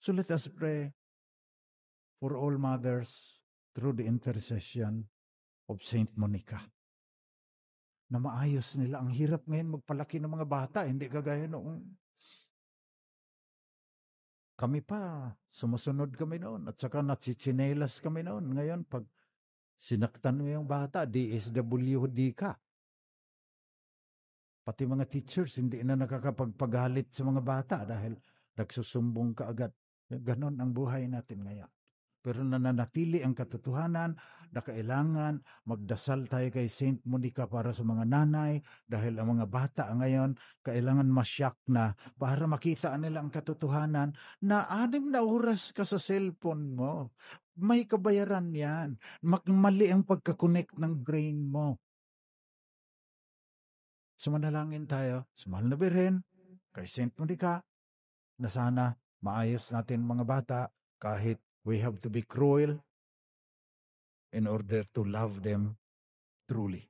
So let us pray for all mothers through the intercession of Saint Monica. Na maayos nila. Ang hirap ngayon magpalaki ng mga bata. Hindi kagaya noong kami pa. Sumusunod kami noon. At saka natsitsinelas kami noon. Ngayon, pag sinaktan mo yung bata, DSWD ka. Pati mga teachers, hindi na nakakapagpagalit sa mga bata dahil nagsusumbong ka agad. Ganon ang buhay natin ngayon. Pero nananatili ang katotohanan na kailangan magdasal tayo kay Saint Monica para sa mga nanay dahil ang mga bata ngayon kailangan masyak na para makita nila ang katotohanan na 6 na oras ka sa cellphone mo. May kabayaran yan. Mali ang pagkakonect ng brain mo. Sumanalangin tayo sa Mahal na Birhen, kay Saint Monica, na sana maayos natin mga bata kahit we have to be cruel in order to love them truly.